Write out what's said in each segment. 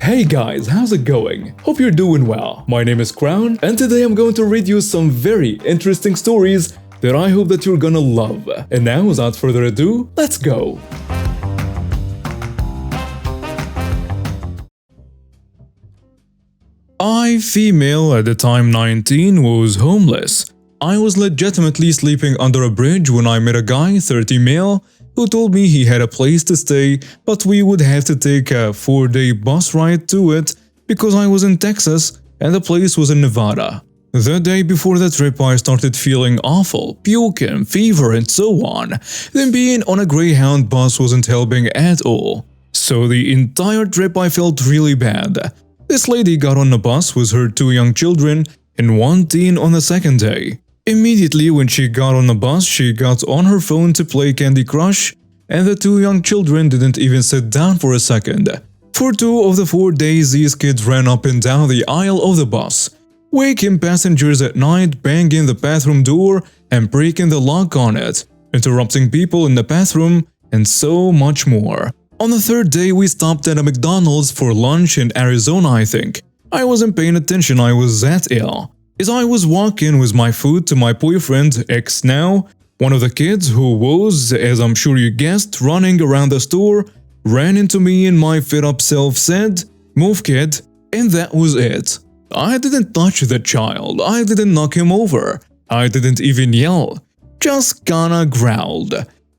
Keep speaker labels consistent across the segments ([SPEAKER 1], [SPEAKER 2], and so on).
[SPEAKER 1] Hey guys, how's it going? Hope you're doing well. My name is Crown, and today I'm going to read you some very interesting stories that I hope that you're gonna love. And now, without further ado, let's go! I, female, at the time 19, was homeless. I was legitimately sleeping under a bridge when I met a guy, 30 male, who told me he had a place to stay, but we would have to take a 4-day bus ride to it because I was in Texas and the place was in Nevada. The day before the trip I started feeling awful, puking, fever and so on. Then being on a Greyhound bus wasn't helping at all. So the entire trip I felt really bad. This lady got on the bus with her 2 young children and 1 teen on the second day. Immediately when she got on the bus, she got on her phone to play Candy Crush, and the 2 young children didn't even sit down for a second. For 2 of the 4 days, these kids ran up and down the aisle of the bus, waking passengers at night, banging the bathroom door and breaking the lock on it, interrupting people in the bathroom, and so much more. On the 3rd day, we stopped at a McDonald's for lunch in Arizona, I think. I wasn't paying attention, I was that ill. As I was walking with my food to my boyfriend, ex now, one of the kids who was, as I'm sure you guessed, running around the store, ran into me and my fed-up self said, "Move kid," and that was it. I didn't touch the child, I didn't knock him over, I didn't even yell, just kinda growled.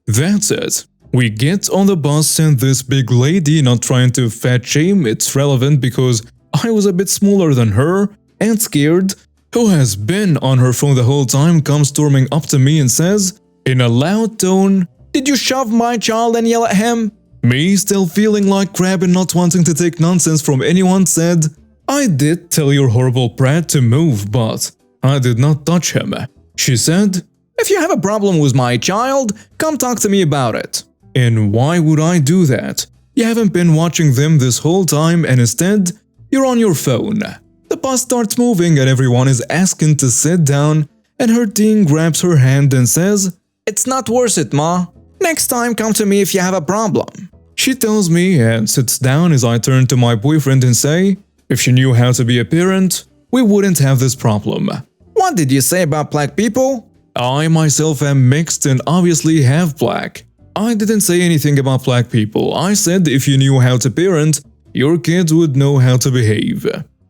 [SPEAKER 1] That's it. We get on the bus and this big lady, not trying to fat shame, it's relevant because I was a bit smaller than her and scared, who has been on her phone the whole time, comes storming up to me and says, in a loud tone, "Did you shove my child and yell at him?" Me, still feeling like crap and not wanting to take nonsense from anyone, said, "I did tell your horrible brat to move, but I did not touch him." She said, "If you have a problem with my child, come talk to me about it." And why would I do that? You haven't been watching them this whole time and instead, you're on your phone. The bus starts moving and everyone is asking to sit down, and her teen grabs her hand and says, "It's not worth it, ma. Next time come to me if you have a problem." She tells me and sits down as I turn to my boyfriend and say, "If she knew how to be a parent, we wouldn't have this problem." "What did you say about black people?" I myself am mixed and obviously half black. I didn't say anything about black people. I said if you knew how to parent, your kids would know how to behave.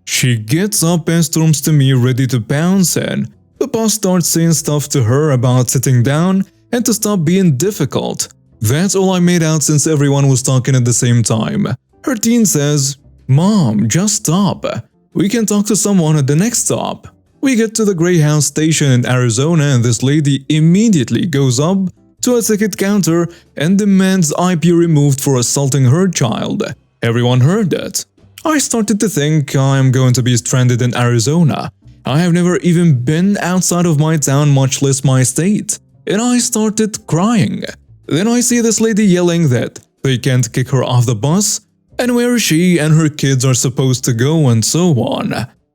[SPEAKER 1] She gets up and storms to me ready to pounce, and the boss starts saying stuff to her about sitting down and to stop being difficult. That's all I made out since everyone was talking at the same time. Her teen says, "Mom, just stop. We can talk to someone at the next stop." We get to the Greyhound station in Arizona and this lady immediately goes up to a ticket counter and demands IP removed for assaulting her child. Everyone heard that. I started to think I'm going to be stranded in Arizona. I have never even been outside of my town, much less my state. And I started crying. Then I see this lady yelling that they can't kick her off the bus, and where she and her kids are supposed to go and so on.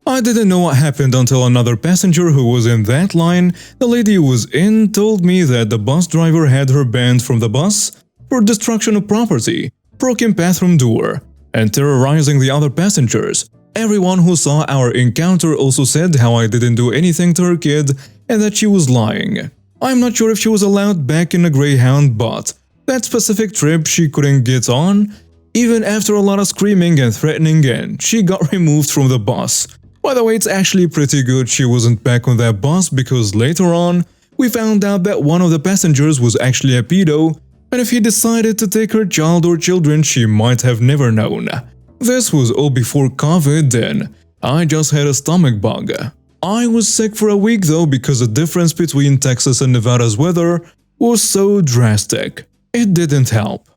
[SPEAKER 1] I didn't know what happened until another passenger who was in that line, the lady who was in, told me that the bus driver had her banned from the bus for destruction of property, broken bathroom door, and terrorizing the other passengers. Everyone who saw our encounter also said how I didn't do anything to her kid and that she was lying. I'm not sure if she was allowed back in a Greyhound, but that specific trip she couldn't get on, even after a lot of screaming and threatening, and she got removed from the bus. By the way, it's actually pretty good she wasn't back on that bus because later on, we found out that one of the passengers was actually a pedo, and if he decided to take her child or children, she might have never known. This was all before COVID, and I just had a stomach bug. I was sick for a week though because the difference between Texas and Nevada's weather was so drastic. It didn't help.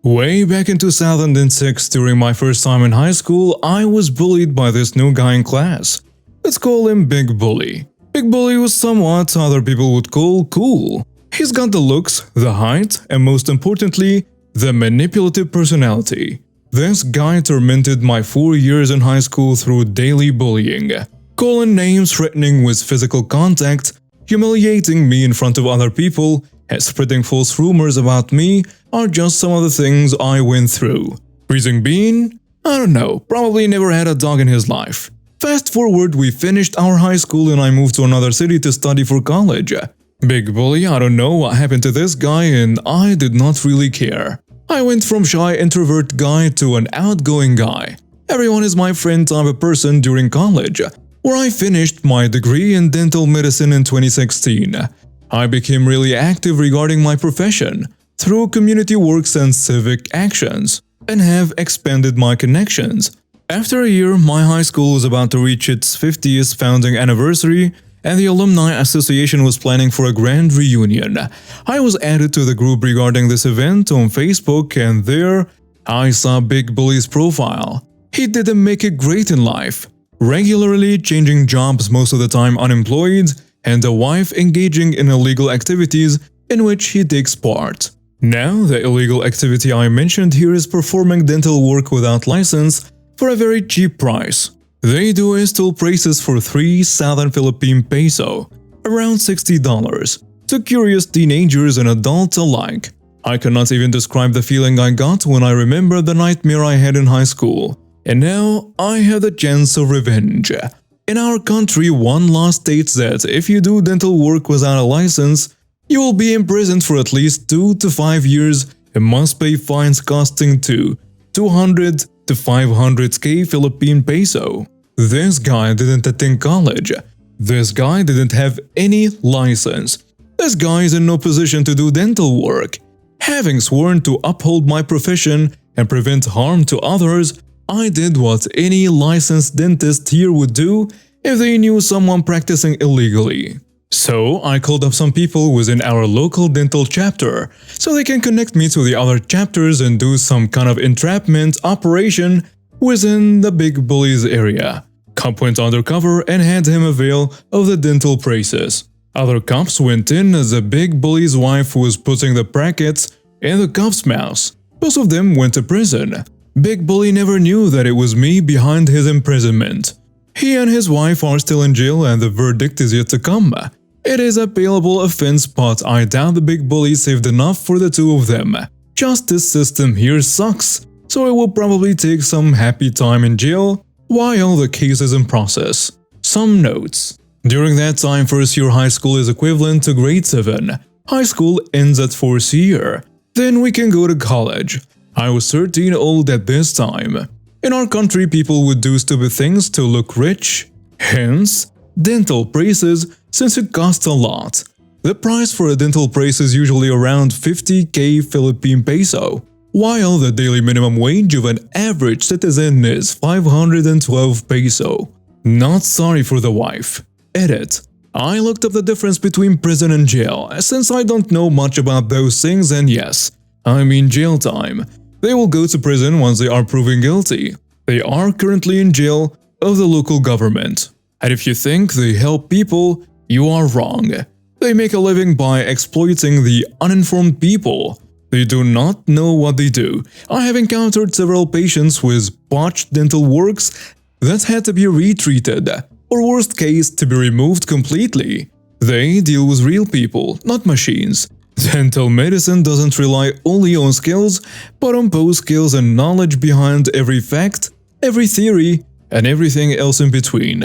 [SPEAKER 1] Way back in 2006, during my first time in high school, I was bullied by this new guy in class. Let's call him Big Bully. Big Bully was somewhat other people would call cool. He's got the looks, the height, and most importantly, the manipulative personality. This guy tormented my 4 years in high school through daily bullying, calling names, threatening with physical contact, humiliating me in front of other people, and spreading false rumors about me are just some of the things I went through. Reason being, I don't know, probably never had a dog in his life. Fast forward, we finished our high school and I moved to another city to study for college. Big bully, I don't know what happened to this guy and I did not really care. I went from shy introvert guy to an outgoing guy. Everyone is my friend type of person during college, where I finished my degree in dental medicine in 2016. I became really active regarding my profession through community works and civic actions, and have expanded my connections. After a year, my high school was about to reach its 50th founding anniversary, and the Alumni Association was planning for a grand reunion. I was added to the group regarding this event on Facebook, and there, I saw Big Bully's profile. He didn't make it great in life, regularly changing jobs, most of the time unemployed, and a wife engaging in illegal activities in which he takes part. Now, the illegal activity I mentioned here is performing dental work without license for a very cheap price. They do install braces for 3,000 Philippine peso, around $60, to curious teenagers and adults alike. I cannot even describe the feeling I got when I remember the nightmare I had in high school. And now, I have the chance of revenge. In our country, one law states that if you do dental work without a license, you will be imprisoned for at least 2 to 5 years and must pay fines costing 200 to 500k Philippine peso. This guy didn't attend college. This guy didn't have any license. This guy is in no position to do dental work. Having sworn to uphold my profession and prevent harm to others, I did what any licensed dentist here would do if they knew someone practicing illegally. So I called up some people within our local dental chapter so they can connect me to the other chapters and do some kind of entrapment operation within the Big Bully's area. Cop went undercover and had him avail of the dental braces. Other cops went in as the Big Bully's wife was putting the brackets in the cop's mouth. Both of them went to prison. Big Bully never knew that it was me behind his imprisonment. He and his wife are still in jail and the verdict is yet to come. It is a bailable offense, but I doubt the Big Bully saved enough for the two of them. Justice system here sucks, so it will probably take some happy time in jail while the case is in process. Some notes. During that time, first year high school is equivalent to grade 7. High school ends at 4th year. Then we can go to college. I was 13 old at this time. In our country, people would do stupid things to look rich. Hence, dental braces, since it costs a lot. The price for a dental brace is usually around 50k Philippine peso, while the daily minimum wage of an average citizen is 512 peso. Not sorry for the wife. Edit. I looked up the difference between prison and jail, since I don't know much about those things, and yes, I mean jail time. They will go to prison once they are proven guilty. They are currently in jail of the local government. And if you think they help people, you are wrong. They make a living by exploiting the uninformed people. They do not know what they do. I have encountered several patients with botched dental works that had to be retreated, or worst case, to be removed completely. They deal with real people, not machines. Dental medicine doesn't rely only on skills, but on both skills and knowledge behind every fact, every theory, and everything else in between.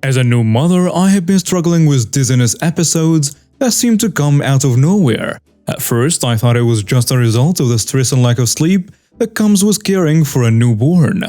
[SPEAKER 1] As a new mother, I have been struggling with dizziness episodes that seem to come out of nowhere. At first, I thought it was just a result of the stress and lack of sleep that comes with caring for a newborn.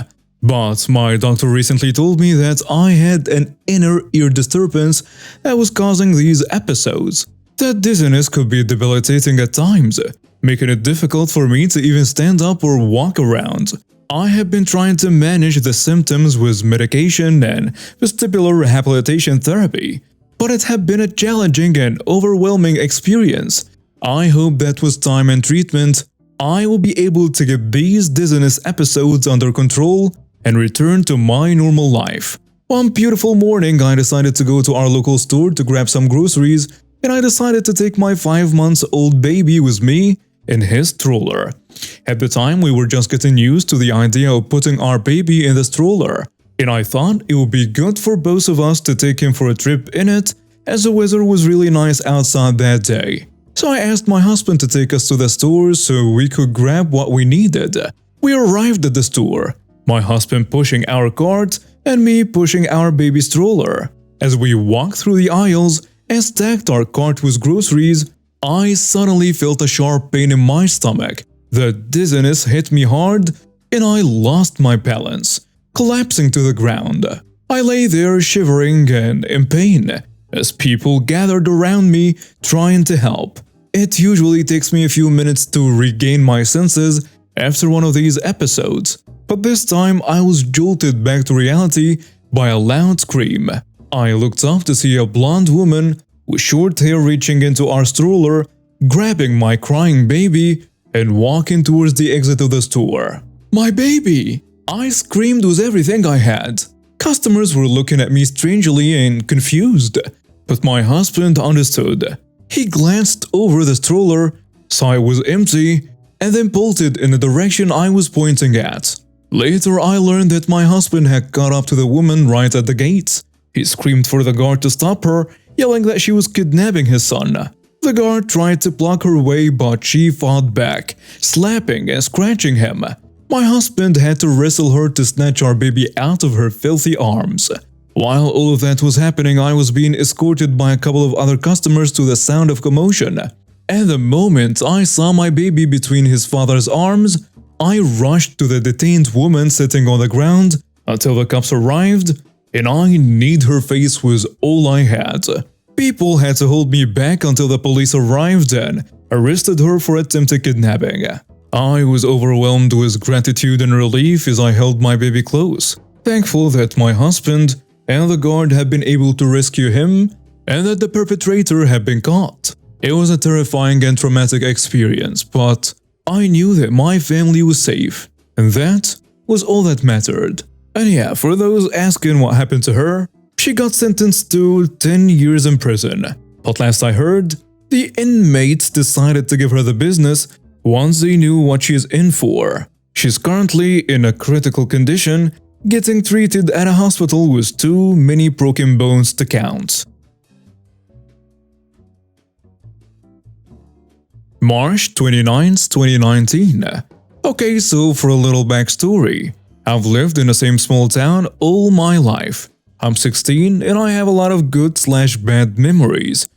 [SPEAKER 1] But my doctor recently told me that I had an inner ear disturbance that was causing these episodes. That dizziness could be debilitating at times, making it difficult for me to even stand up or walk around. I have been trying to manage the symptoms with medication and vestibular rehabilitation therapy, but it has been a challenging and overwhelming experience. I hope that with time and treatment, I will be able to get these dizziness episodes under control and return to my normal life. One beautiful morning, I decided to go to our local store to grab some groceries, and I decided to take my 5-month-old baby with me in his stroller. At the time, we were just getting used to the idea of putting our baby in the stroller, and I thought it would be good for both of us to take him for a trip in it, as the weather was really nice outside that day. So I asked my husband to take us to the store so we could grab what we needed. We arrived at the store, my husband pushing our cart and me pushing our baby stroller. As we walked through the aisles and stacked our cart with groceries, I suddenly felt a sharp pain in my stomach. The dizziness hit me hard and I lost my balance, collapsing to the ground. I lay there shivering and in pain as people gathered around me trying to help. It usually takes me a few minutes to regain my senses after one of these episodes, but this time I was jolted back to reality by a loud scream. I looked up to see a blonde woman with short hair reaching into our stroller, grabbing my crying baby and walking towards the exit of the store. My baby! I screamed with everything I had. Customers were looking at me strangely and confused, but my husband understood. He glanced over the stroller, saw it was empty, and then bolted in the direction I was pointing at. Later I learned that my husband had caught up to the woman right at the gates. He screamed for the guard to stop her, yelling that she was kidnapping his son. The guard tried to block her way, but she fought back, slapping and scratching him. My husband had to wrestle her to snatch our baby out of her filthy arms. While all of that was happening, I was being escorted by a couple of other customers to the sound of commotion. At the moment I saw my baby between his father's arms, I rushed to the detained woman sitting on the ground until the cops arrived, and I kneed her face was all I had. People had to hold me back until the police arrived and arrested her for attempted kidnapping. I was overwhelmed with gratitude and relief as I held my baby close, thankful that my husband and the guard had been able to rescue him and that the perpetrator had been caught. It was a terrifying and traumatic experience, but I knew that my family was safe, and that was all that mattered. And yeah, for those asking what happened to her, she got sentenced to 10 years in prison. But last I heard, the inmates decided to give her the business once they knew what she is in for. She's currently in a critical condition, getting treated at a hospital with too many broken bones to count. March 29, 2019. Okay, so for a little backstory. I've lived in the same small town all my life. I'm 16 and I have a lot of good/bad memories.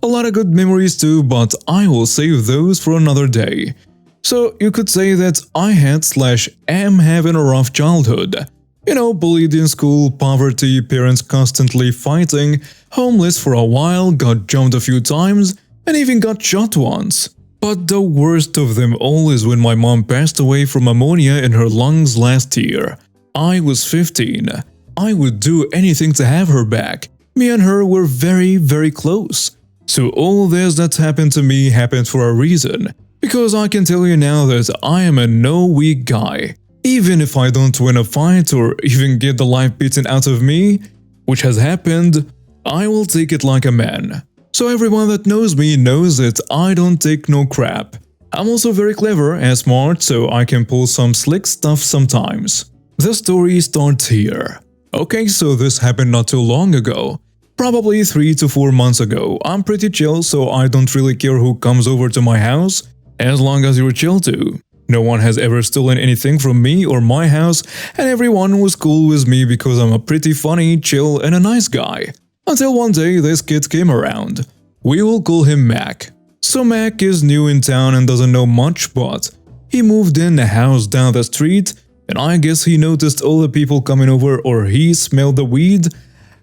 [SPEAKER 1] A lot of good memories too, but I will save those for another day. So you could say that I had/am having a rough childhood. You know, bullied in school, poverty, parents constantly fighting, homeless for a while, got jumped a few times, and even got shot once. But the worst of them all is when my mom passed away from pneumonia in her lungs last year. I was 15. I would do anything to have her back. Me and her were very close. So all this that's happened to me happened for a reason. Because I can tell you now that I am a no weak guy. Even if I don't win a fight or even get the life beaten out of me, which has happened, I will take it like a man. So everyone that knows me knows that I don't take no crap. I'm also very clever and smart, so I can pull some slick stuff sometimes. The story starts here. Okay, so this happened not too long ago. Probably 3 to 4 months ago. I'm pretty chill, so I don't really care who comes over to my house, as long as you're chill too. No one has ever stolen anything from me or my house, and everyone was cool with me because I'm a pretty funny, chill, and a nice guy. Until one day this kid came around. We will call him Mac. So Mac is new in town and doesn't know much, but he moved in a house down the street, and I guess he noticed all the people coming over or he smelled the weed.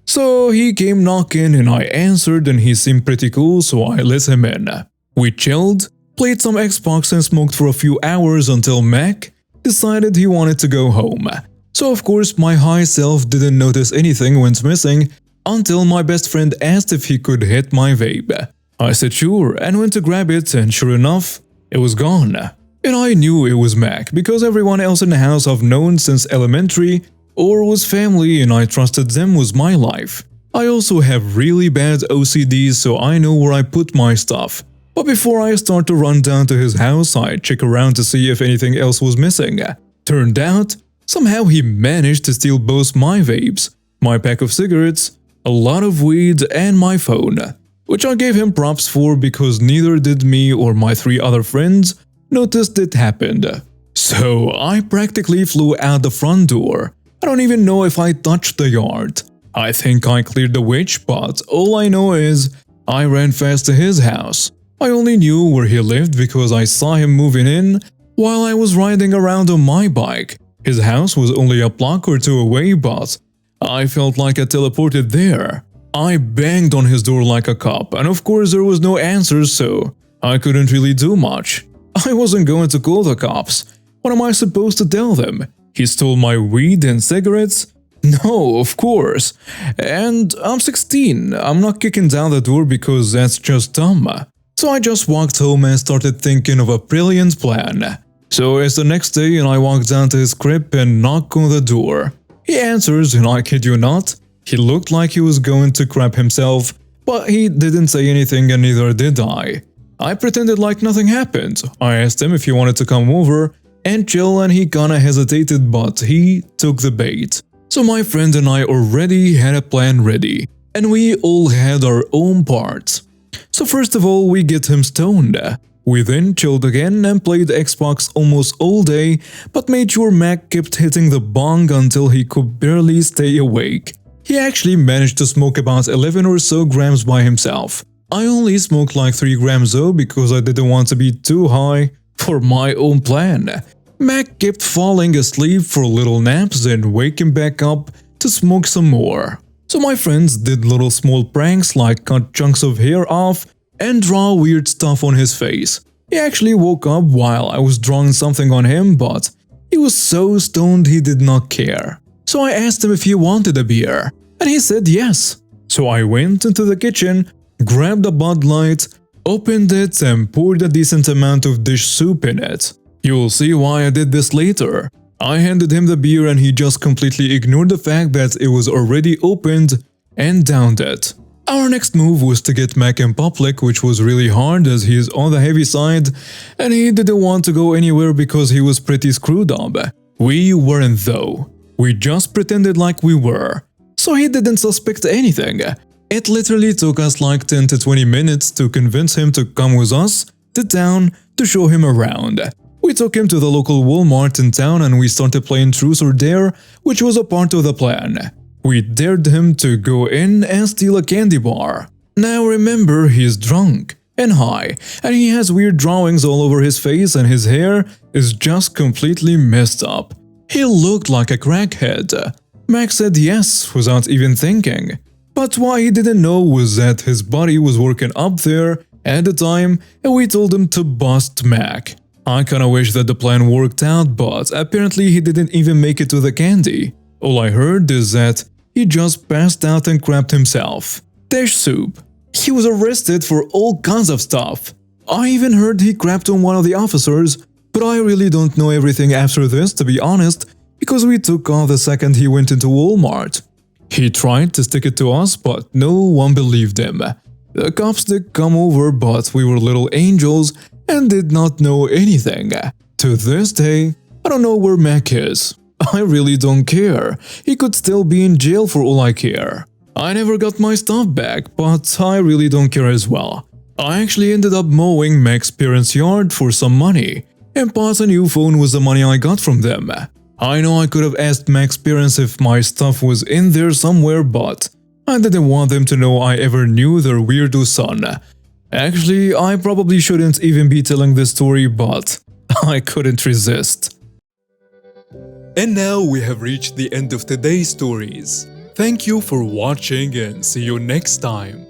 [SPEAKER 1] So he came knocking and I answered and he seemed pretty cool, so I let him in. We chilled, played some Xbox and smoked for a few hours until Mac decided he wanted to go home. So of course my high self didn't notice anything went missing until my best friend asked if he could hit my vape. I said sure and went to grab it, and sure enough, it was gone. And I knew it was Mac because everyone else in the house I've known since elementary or was family and I trusted them with my life. I also have really bad OCD, so I know where I put my stuff. But before I start to run down to his house, I check around to see if anything else was missing. Turned out, somehow he managed to steal both my vapes, my pack of cigarettes, a lot of weed, and my phone. which I gave him props for because neither did me or my 3 other friends noticed it happened. So I practically flew out the front door. I don't even know if I touched the yard. I think I cleared the witch, but all I know is I ran fast to his house. I only knew where he lived because I saw him moving in while I was riding around on my bike. His house was only a block or 2 away, but I felt like I teleported there. I banged on his door like a cop, and of course there was no answer, so I couldn't really do much. I wasn't going to call the cops. What am I supposed to tell them? He stole my weed and cigarettes? No, of course. And I'm 16. I'm not kicking down the door because that's just dumb. So I just walked home and started thinking of a brilliant plan. So it's the next day and I walk down to his crib and knock on the door. He answers and I kid you not, he looked like he was going to crap himself, but he didn't say anything and neither did I. I pretended like nothing happened. I asked him if he wanted to come over and chill and he kinda hesitated, but he took the bait. So my friend and I already had a plan ready, and we all had our own parts. So first of all, we get him stoned. We then chilled again and played Xbox almost all day, but made sure Mac kept hitting the bong until he could barely stay awake. He actually managed to smoke about 11 or so grams by himself. I only smoked like 3 grams though because I didn't want to be too high for my own plan. Mac kept falling asleep for little naps and waking back up to smoke some more. So my friends did little small pranks like cut chunks of hair off and draw weird stuff on his face. He actually woke up while I was drawing something on him, but he was so stoned he did not care. So I asked him if he wanted a beer, and he said yes. So I went into the kitchen, grabbed a Bud Light, opened it and poured a decent amount of dish soup in it. You'll see why I did this later. I handed him the beer and he just completely ignored the fact that it was already opened and downed it. Our next move was to get Mac in public, which was really hard as he is on the heavy side and he didn't want to go anywhere because he was pretty screwed up. We weren't though. We just pretended like we were. So he didn't suspect anything. It literally took us like 10 to 20 minutes to convince him to come with us to town to show him around. We took him to the local Walmart in town and we started playing Truth or Dare, which was a part of the plan. We dared him to go in and steal a candy bar. Now remember, he's drunk and high, and he has weird drawings all over his face and his hair is just completely messed up. He looked like a crackhead. Max said yes without even thinking. But what he didn't know was that his buddy was working up there at the time and we told him to bust Mac. I kinda wish that the plan worked out, but apparently he didn't even make it to the candy. All I heard is that he just passed out and crapped himself. Dish soup. He was arrested for all kinds of stuff. I even heard he crapped on one of the officers, but I really don't know everything after this, to be honest, because we took off the second he went into Walmart. He tried to stick it to us, but no one believed him. The cops did come over, but we were little angels and did not know anything. To this day, I don't know where Mac is. I really don't care. He could still be in jail for all I care. I never got my stuff back, but I really don't care as well. I actually ended up mowing Mac's parents' yard for some money and bought a new phone with the money I got from them. I know I could have asked Mac's parents if my stuff was in there somewhere, but I didn't want them to know I ever knew their weirdo son. Actually, I probably shouldn't even be telling this story, but I couldn't resist. And now we have reached the end of today's stories. Thank you for watching and see you next time.